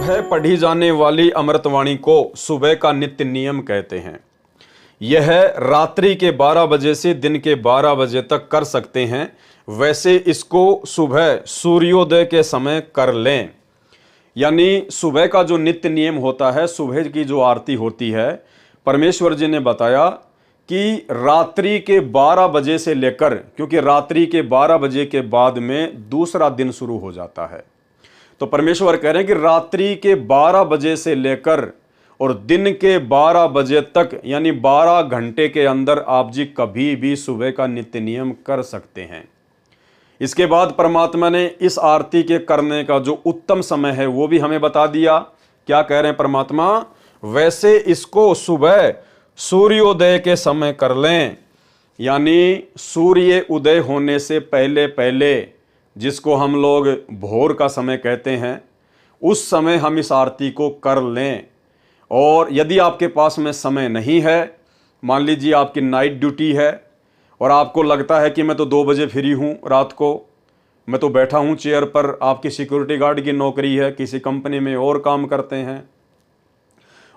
सुबह पढ़ी जाने वाली अमृतवाणी को सुबह का नित्य नियम कहते हैं। यह रात्रि के 12 बजे से दिन के 12 बजे तक कर सकते हैं। वैसे इसको सुबह सूर्योदय के समय कर लें। यानी सुबह का जो नित्य नियम होता है, सुबह की जो आरती होती है, परमेश्वर जी ने बताया कि रात्रि के 12 बजे से लेकर, क्योंकि रात्रि के 12 बजे के बाद में दूसरा दिन शुरू हो जाता है, तो परमेश्वर कह रहे हैं कि रात्रि के 12 बजे से लेकर और दिन के 12 बजे तक, यानी 12 घंटे के अंदर आप जी कभी भी सुबह का नित्य नियम कर सकते हैं। इसके बाद परमात्मा ने इस आरती के करने का जो उत्तम समय है वो भी हमें बता दिया। क्या कह रहे हैं परमात्मा? वैसे इसको सुबह सूर्योदय के समय कर लें, यानी सूर्य उदय होने से पहले पहले, जिसको हम लोग भोर का समय कहते हैं, उस समय हम इस आरती को कर लें। और यदि आपके पास में समय नहीं है, मान लीजिए आपकी नाइट ड्यूटी है और आपको लगता है कि मैं तो 2 बजे फ्री हूँ, रात को मैं तो बैठा हूँ चेयर पर, आपकी सिक्योरिटी गार्ड की नौकरी है, किसी कंपनी में और काम करते हैं,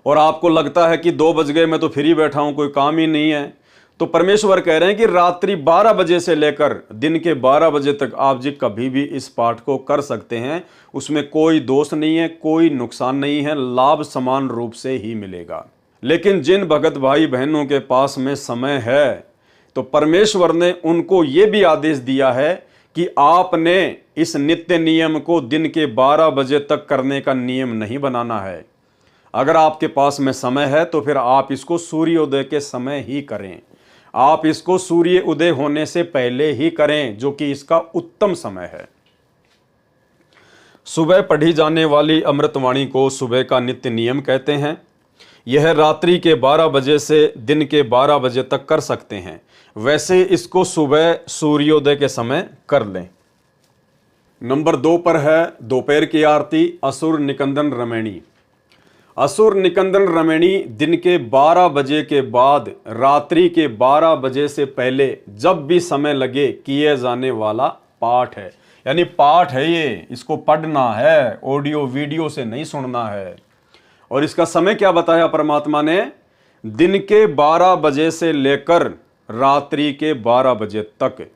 और आपको लगता है कि 2 बज गए, मैं तो फ्री बैठा हूँ, कोई काम ही नहीं है, तो परमेश्वर कह रहे हैं कि रात्रि 12 बजे से लेकर दिन के 12 बजे तक आप जी कभी भी इस पाठ को कर सकते हैं। उसमें कोई दोष नहीं है, कोई नुकसान नहीं है, लाभ समान रूप से ही मिलेगा। लेकिन जिन भगत भाई बहनों के पास में समय है, तो परमेश्वर ने उनको ये भी आदेश दिया है कि आपने इस नित्य नियम को दिन के 12 बजे तक करने का नियम नहीं बनाना है। अगर आपके पास में समय है तो फिर आप इसको सूर्योदय के समय ही करें, आप इसको सूर्य उदय होने से पहले ही करें, जो कि इसका उत्तम समय है। सुबह पढ़ी जाने वाली अमृतवाणी को सुबह का नित्य नियम कहते हैं। यह रात्रि के 12 बजे से दिन के 12 बजे तक कर सकते हैं। वैसे इसको सुबह सूर्योदय के समय कर लें। नंबर 2 पर है दोपहर की आरती, असुर निकंदन रमैणी। असुर निकंदन रमैणी दिन के 12 बजे के बाद रात्रि के 12 बजे से पहले जब भी समय लगे किए जाने वाला पाठ है। यानी पाठ है ये, इसको पढ़ना है, ऑडियो वीडियो से नहीं सुनना है। और इसका समय क्या बताया परमात्मा ने? दिन के 12 बजे से लेकर रात्रि के 12 बजे तक,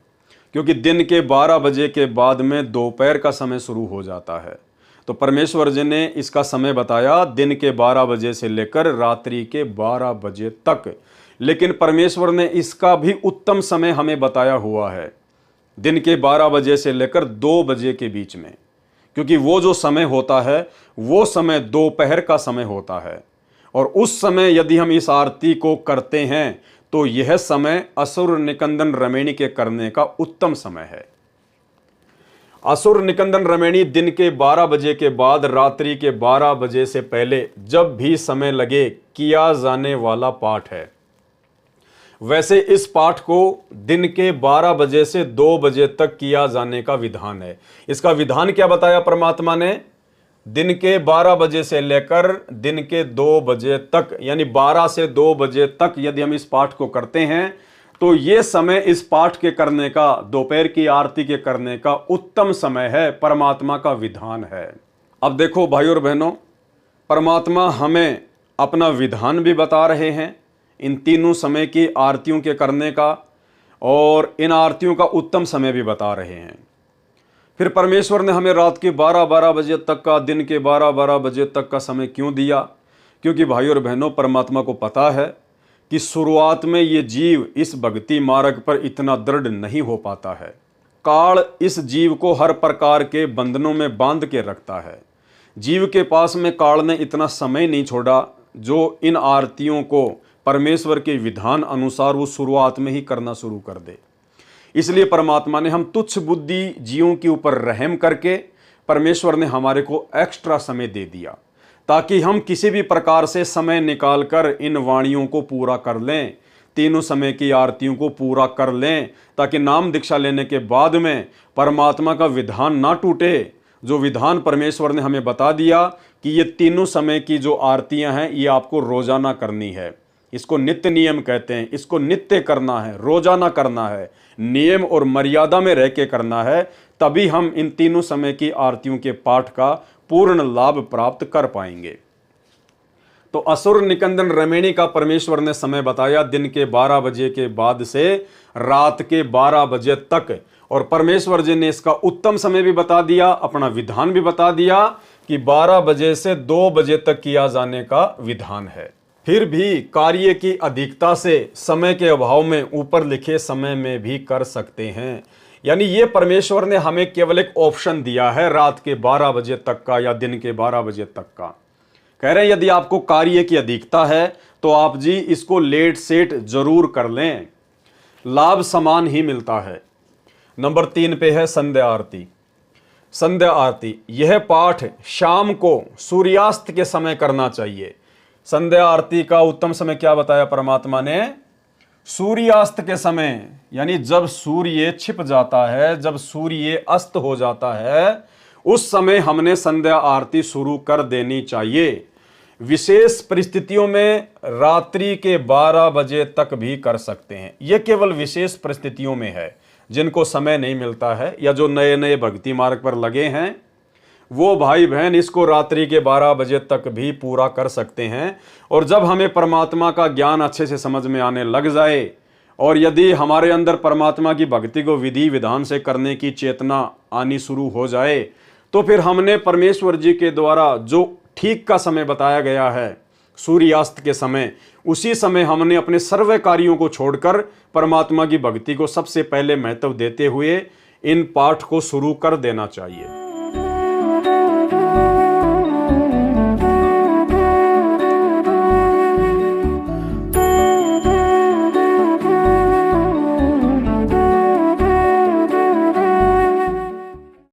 क्योंकि दिन के 12 बजे के बाद में दोपहर का समय शुरू हो जाता है। तो परमेश्वर जी ने इसका समय बताया दिन के 12 बजे से लेकर रात्रि के 12 बजे तक। लेकिन परमेश्वर ने इसका भी उत्तम समय हमें बताया हुआ है, दिन के 12 बजे से लेकर 2 बजे के बीच में, क्योंकि वो जो समय होता है वो समय दोपहर का समय होता है। और उस समय यदि हम इस आरती को करते हैं तो यह समय असुर निकंदन रमैणी के करने का उत्तम समय है। असुर निकंदन रमैणी दिन के 12 बजे के बाद रात्रि के 12 बजे से पहले जब भी समय लगे किया जाने वाला पाठ है। वैसे इस पाठ को दिन के 12 बजे से 2 बजे तक किया जाने का विधान है। इसका विधान क्या बताया परमात्मा ने? दिन के 12 बजे से लेकर दिन के 2 बजे तक, यानी 12 से 2 बजे तक यदि हम इस पाठ को करते हैं तो ये समय इस पाठ के करने का, दोपहर की आरती के करने का उत्तम समय है, परमात्मा का विधान है। अब देखो भाई और बहनों, परमात्मा हमें अपना विधान भी बता रहे हैं इन तीनों समय की आरतियों के करने का, और इन आरतियों का उत्तम समय भी बता रहे हैं। फिर परमेश्वर ने हमें रात के 12-12 बजे तक का, दिन के 12-12 बजे तक का समय क्यों दिया? क्योंकि भाई और बहनों, परमात्मा को पता है कि शुरुआत में ये जीव इस भक्ति मार्ग पर इतना दृढ़ नहीं हो पाता है। काल इस जीव को हर प्रकार के बंधनों में बांध के रखता है। जीव के पास में काल ने इतना समय नहीं छोड़ा जो इन आरतियों को परमेश्वर के विधान अनुसार वो शुरुआत में ही करना शुरू कर दे। इसलिए परमात्मा ने हम तुच्छ बुद्धि जीवों के ऊपर रहम करके परमेश्वर ने हमारे को एक्स्ट्रा समय दे दिया, ताकि हम किसी भी प्रकार से समय निकालकर इन वाणियों को पूरा कर लें, तीनों समय की आरतियों को पूरा कर लें, ताकि नाम दीक्षा लेने के बाद में परमात्मा का विधान ना टूटे। जो विधान परमेश्वर ने हमें बता दिया कि ये तीनों समय की जो आरतियां हैं ये आपको रोजाना करनी है, इसको नित्य नियम कहते हैं, इसको नित्य करना है, रोजाना करना है, नियम और मर्यादा में रह के करना है, तभी हम इन तीनों समय की आरतियों के पाठ का पूर्ण लाभ प्राप्त कर पाएंगे। तो असुर निकंदन रमेणी का परमेश्वर ने समय बताया दिन के 12 बजे के बाद से रात के 12 बजे तक, और परमेश्वर जी ने इसका उत्तम समय भी बता दिया, अपना विधान भी बता दिया कि 12 बजे से 2 बजे तक किया जाने का विधान है। फिर भी कार्य की अधिकता से समय के अभाव में ऊपर लिखे समय में भी कर सकते हैं। यानी ये परमेश्वर ने हमें केवल एक ऑप्शन दिया है रात के 12 बजे तक का या दिन के 12 बजे तक का। कह रहे हैं यदि आपको कार्य की अधिकता है तो आप जी इसको लेट सेट जरूर कर लें, लाभ समान ही मिलता है। नंबर 3 पे है संध्या आरती। संध्या आरती यह पाठ शाम को सूर्यास्त के समय करना चाहिए। संध्या आरती का उत्तम समय क्या बताया परमात्मा ने? सूर्यास्त के समय, यानी जब सूर्य छिप जाता है, जब सूर्य अस्त हो जाता है, उस समय हमने संध्या आरती शुरू कर देनी चाहिए। विशेष परिस्थितियों में रात्रि के 12 बजे तक भी कर सकते हैं। यह केवल विशेष परिस्थितियों में है, जिनको समय नहीं मिलता है या जो नए नए भक्ति मार्ग पर लगे हैं वो भाई बहन इसको रात्रि के 12 बजे तक भी पूरा कर सकते हैं। और जब हमें परमात्मा का ज्ञान अच्छे से समझ में आने लग जाए और यदि हमारे अंदर परमात्मा की भक्ति को विधि विधान से करने की चेतना आनी शुरू हो जाए तो फिर हमने परमेश्वर जी के द्वारा जो ठीक का समय बताया गया है सूर्यास्त के समय, उसी समय हमने अपने सर्व कार्यों को छोड़कर परमात्मा की भक्ति को सबसे पहले महत्व देते हुए इन पाठ को शुरू कर देना चाहिए।